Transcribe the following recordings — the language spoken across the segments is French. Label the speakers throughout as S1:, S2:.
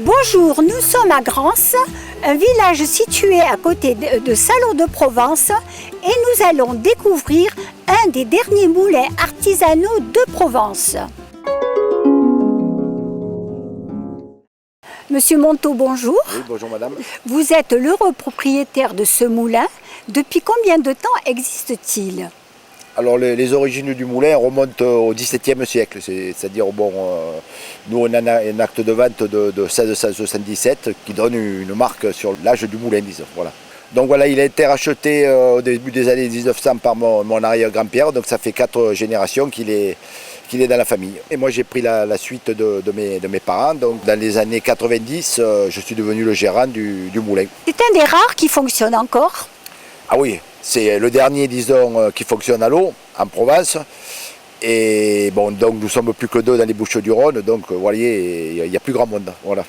S1: Bonjour, nous sommes à Grance, un village situé à côté de Salon de Provence et nous allons découvrir un des derniers moulins artisanaux de Provence. Monsieur Monteau, bonjour.
S2: Oui, bonjour madame.
S1: Vous êtes l'heureux propriétaire de ce moulin. Depuis combien de temps existe-t-il ?
S2: Alors les origines du moulin remontent au XVIIe siècle, c'est-à-dire nous on a un acte de vente de 1677 qui donne une marque sur l'âge du moulin, disons. Voilà. Donc voilà, il a été racheté au début des années 1900 par mon arrière-grand-père, donc ça fait 4 générations qu'il est dans la famille. Et moi j'ai pris la suite de mes parents, donc dans les années 90, je suis devenu le gérant du moulin.
S1: C'est un des rares qui fonctionne encore.
S2: Ah oui, c'est le dernier, disons, qui fonctionne à l'eau, en Provence. Et bon, donc nous sommes plus que 2 dans les Bouches-du-Rhône, donc vous voyez, il n'y a plus grand monde. Voilà.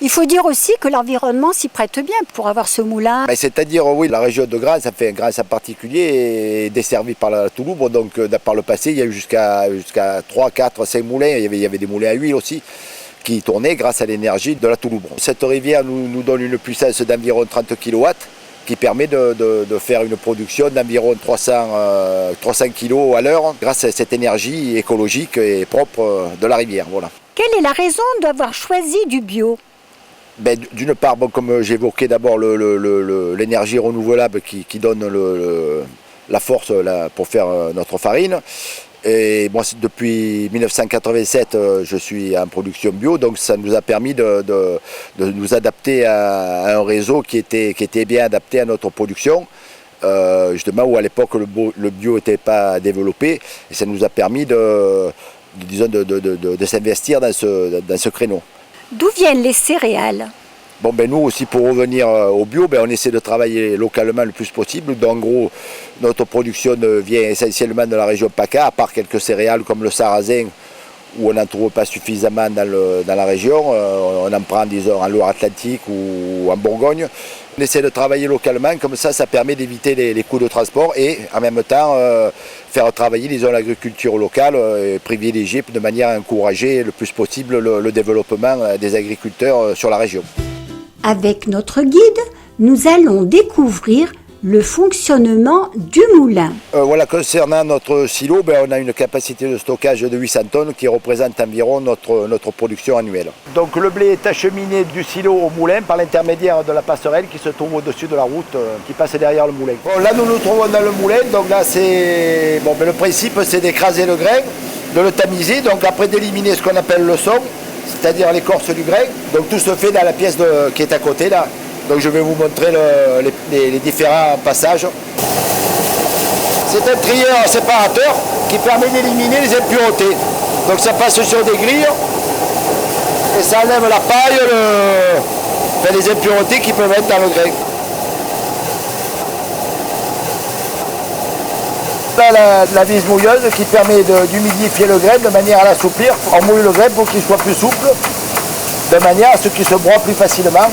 S1: Il faut dire aussi que l'environnement s'y prête bien pour avoir ce moulin.
S2: C'est-à-dire, oui, la région de Grance, ça fait un Grance en particulier, est desservie par la Touloubre. Donc par le passé, il y a eu jusqu'à 3, 4, 5 moulins. Il y avait des moulins à huile aussi qui tournaient grâce à l'énergie de la Touloubre. Cette rivière nous donne une puissance d'environ 30 kW. Qui permet de faire une production d'environ 300 kg à l'heure grâce à cette énergie écologique et propre de la rivière. Voilà.
S1: Quelle est la raison d'avoir choisi du bio ?
S2: D'une part, comme j'évoquais d'abord l'énergie renouvelable qui donne la force pour faire notre farine. Et moi, depuis 1987, je suis en production bio, donc ça nous a permis de nous adapter à un réseau qui était bien adapté à notre production, justement où à l'époque le bio n'était pas développé, et ça nous a permis de s'investir dans ce créneau.
S1: D'où viennent les céréales ?
S2: Nous aussi, pour revenir au bio, on essaie de travailler localement le plus possible. Donc, en gros, notre production vient essentiellement de la région PACA, à part quelques céréales comme le sarrasin, où on n'en trouve pas suffisamment dans la région. On en prend, disons, en Loire-Atlantique ou en Bourgogne. On essaie de travailler localement, comme ça permet d'éviter les coûts de transport et en même temps faire travailler, disons, l'agriculture locale et privilégier de manière à encourager le plus possible le développement des agriculteurs sur la région.
S1: Avec notre guide, nous allons découvrir le fonctionnement du moulin.
S2: Concernant notre silo, on a une capacité de stockage de 800 tonnes qui représente environ notre production annuelle. Donc le blé est acheminé du silo au moulin par l'intermédiaire de la passerelle qui se trouve au-dessus de la route qui passe derrière le moulin. Là nous nous trouvons dans le moulin, donc là le principe c'est d'écraser le grain, de le tamiser, donc après d'éliminer ce qu'on appelle le son, c'est-à-dire l'écorce du grain. Donc tout se fait dans la pièce qui est à côté là. Donc je vais vous montrer les différents passages. C'est un trieur séparateur qui permet d'éliminer les impuretés. Donc ça passe sur des grilles et ça enlève la paille, les impuretés qui peuvent être dans le grain. Là, la vis mouilleuse qui permet d'humidifier le grain de manière à l'assouplir. On mouille le grain pour qu'il soit plus souple, de manière à ce qu'il se broie plus facilement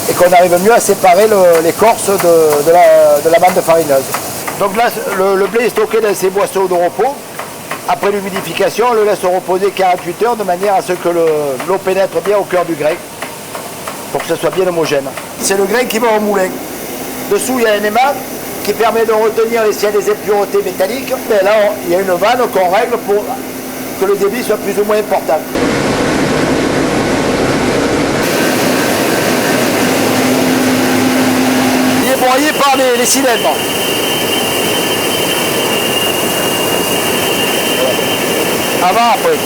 S2: et qu'on arrive mieux à séparer l'écorce de la bande farineuse. Donc là, le blé est stocké dans ces boisseaux de repos. Après l'humidification, on le laisse reposer 48 heures de manière à ce que l'eau pénètre bien au cœur du grain pour que ce soit bien homogène. C'est le grain qui va au moulin. Dessous, il y a un aimant qui permet de retenir s'il y a des impuretés métalliques. Et là, il y a une vanne qu'on règle pour que le débit soit plus ou moins important. Il est broyé par les cylindres. Avant, après.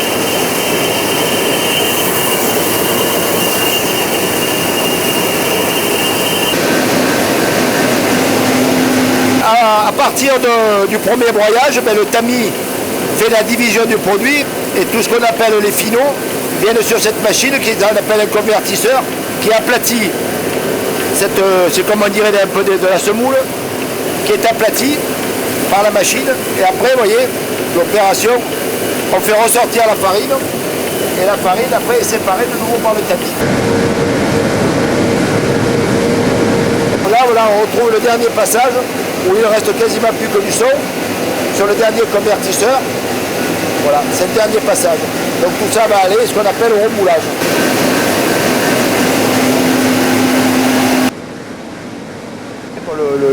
S2: À partir du premier broyage, le tamis fait la division du produit et tout ce qu'on appelle les finaux viennent sur cette machine qu'on appelle un convertisseur qui aplatit, c'est comme on dirait un peu de la semoule, qui est aplatie par la machine. Et après, vous voyez, l'opération, on fait ressortir la farine et la farine après est séparée de nouveau par le tamis. Là, on retrouve le dernier passage où il ne reste quasiment plus que du son sur le dernier convertisseur. Voilà, c'est le dernier passage. Donc tout ça va aller, ce qu'on appelle au remoulage.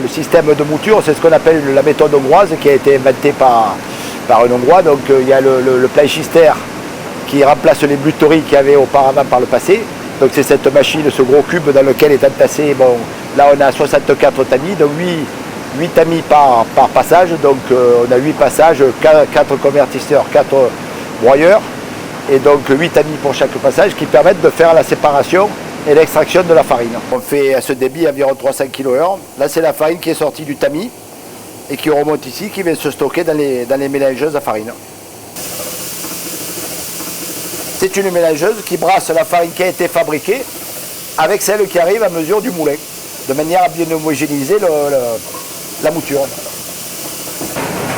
S2: le système de mouture, c'est ce qu'on appelle la méthode hongroise qui a été inventée par un Hongrois. Donc il y a le planchister qui remplace les buteries qu'il y avait auparavant par le passé. Donc c'est cette machine, ce gros cube dans lequel est entassé, bon, là on a 64 tamis, donc 8 tamis par passage, donc on a 8 passages, 4 convertisseurs, 4 broyeurs, et donc 8 tamis pour chaque passage qui permettent de faire la séparation et l'extraction de la farine. On fait à ce débit environ 300 kg/h. Là c'est la farine qui est sortie du tamis et qui remonte ici, qui vient se stocker dans les mélangeuses à farine. C'est une mélangeuse qui brasse la farine qui a été fabriquée avec celle qui arrive à mesure du moulin, de manière à bien homogénéiser la mouture.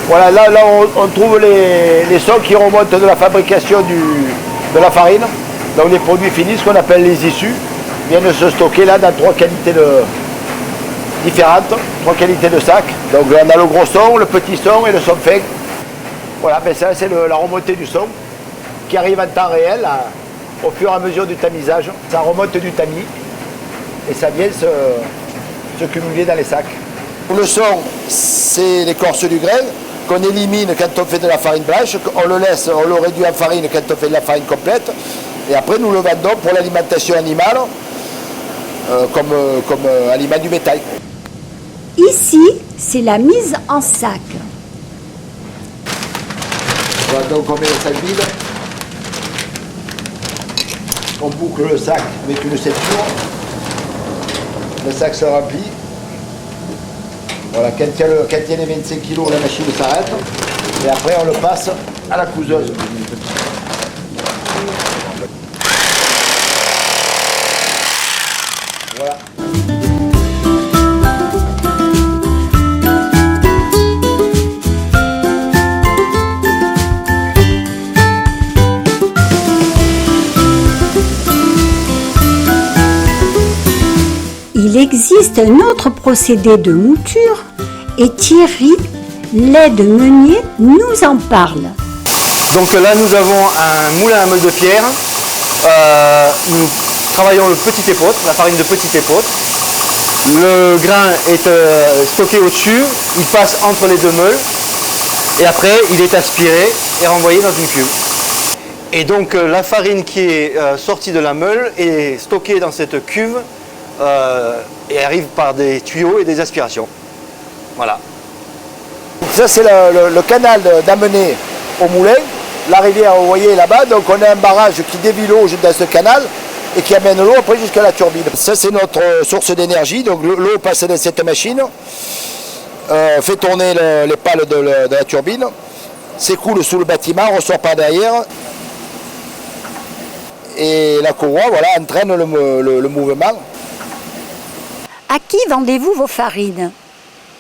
S2: Voilà, là on trouve les sols qui remontent de la fabrication de la farine. Donc les produits finis, ce qu'on appelle les issus, viennent se stocker là dans 3 qualités différentes, 3 qualités de sacs. Donc on a le gros son, le petit son et le son fin. Voilà, ben ça c'est la remontée du son qui arrive en temps réel au fur et à mesure du tamisage. Ça remonte du tamis et ça vient se cumuler dans les sacs. Le son, c'est l'écorce du grain qu'on élimine quand on fait de la farine blanche. On le réduit en farine quand on fait de la farine complète. Et après, nous le vendons pour l'alimentation animale comme aliment du bétail.
S1: Ici, c'est la mise en sac.
S2: Voilà, donc on met le sac vide. On boucle le sac avec une ceinture. Le sac se remplit. Voilà, quand il y a les 25 kg, la machine s'arrête. Et après, on le passe à la couseuse. Voilà.
S1: Il existe un autre procédé de mouture et Thierry, l'aide-meunier, nous en parle.
S3: Donc là nous avons un moulin à meule de pierre, nous travaillons le petit épeautre, la farine de petit épeautre. Le grain est stocké au-dessus, il passe entre les deux meules et après il est aspiré et renvoyé dans une cuve. Et donc la farine qui est sortie de la meule est stockée dans cette cuve et arrive par des tuyaux et des aspirations. Voilà.
S2: Ça c'est le canal d'amener au moulin. La rivière, vous voyez là-bas, donc on a un barrage qui dévie l'eau dans ce canal et qui amène l'eau après jusqu'à la turbine. Ça c'est notre source d'énergie, donc l'eau passe dans cette machine, fait tourner les pales de la turbine, s'écoule sous le bâtiment, ressort par derrière et la courroie voilà, entraîne le mouvement.
S1: À qui vendez-vous vos farines ?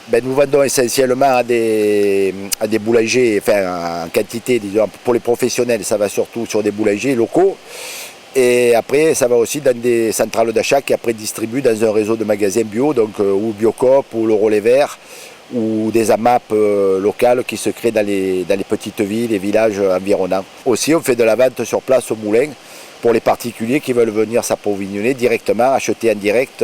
S2: Ben, nous vendons essentiellement à des boulangers, enfin en quantité, disons, pour les professionnels, ça va surtout sur des boulangers locaux. Et après, ça va aussi dans des centrales d'achat qui après distribuent dans un réseau de magasins bio, donc ou Biocoop, ou le Relais Vert, ou des AMAP locales qui se créent dans les petites villes et villages environnants. Aussi, on fait de la vente sur place au moulin pour les particuliers qui veulent venir s'approvisionner directement, acheter en direct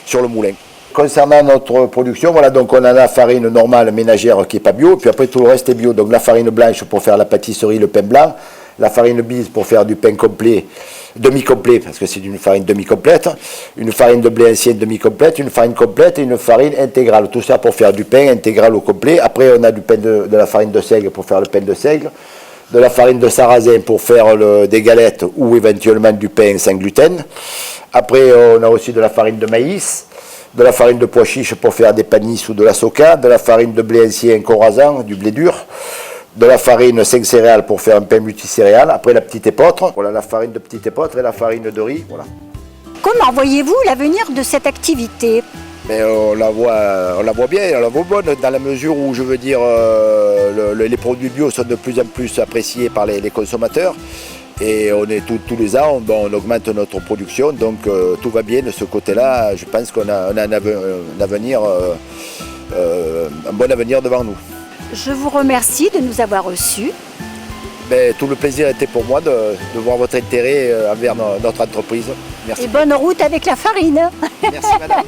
S2: sur le moulin. Concernant notre production, voilà, donc on a la farine normale ménagère qui n'est pas bio, puis après tout le reste est bio. Donc la farine blanche pour faire la pâtisserie, le pain blanc, la farine bise pour faire du pain complet, demi-complet, parce que c'est une farine demi-complète, une farine de blé ancien demi-complète, une farine complète et une farine intégrale. Tout ça pour faire du pain intégral au complet. Après on a du pain de la farine de seigle pour faire le pain de seigle, de la farine de sarrasin pour faire des galettes ou éventuellement du pain sans gluten. Après on a aussi de la farine de maïs, de la farine de pois chiche pour faire des panis ou de la soca, de la farine de blé ancien corazan, du blé dur, de la farine 5 céréales pour faire un pain multicéréales, après la petite épeautre, voilà la farine de petite épeautre et la farine de riz. Voilà.
S1: Comment voyez-vous l'avenir de cette activité ?
S2: Mais on la voit bien, on la voit bonne dans la mesure où, je veux dire, les produits bio sont de plus en plus appréciés par les consommateurs. Et on est tous les ans, on augmente notre production, donc tout va bien de ce côté-là. Je pense qu'on a un bon avenir devant nous.
S1: Je vous remercie de nous avoir reçus.
S2: Ben, tout le plaisir était pour moi de voir votre intérêt envers notre entreprise. Merci.
S1: Et bonne route avec la farine.
S2: Merci madame.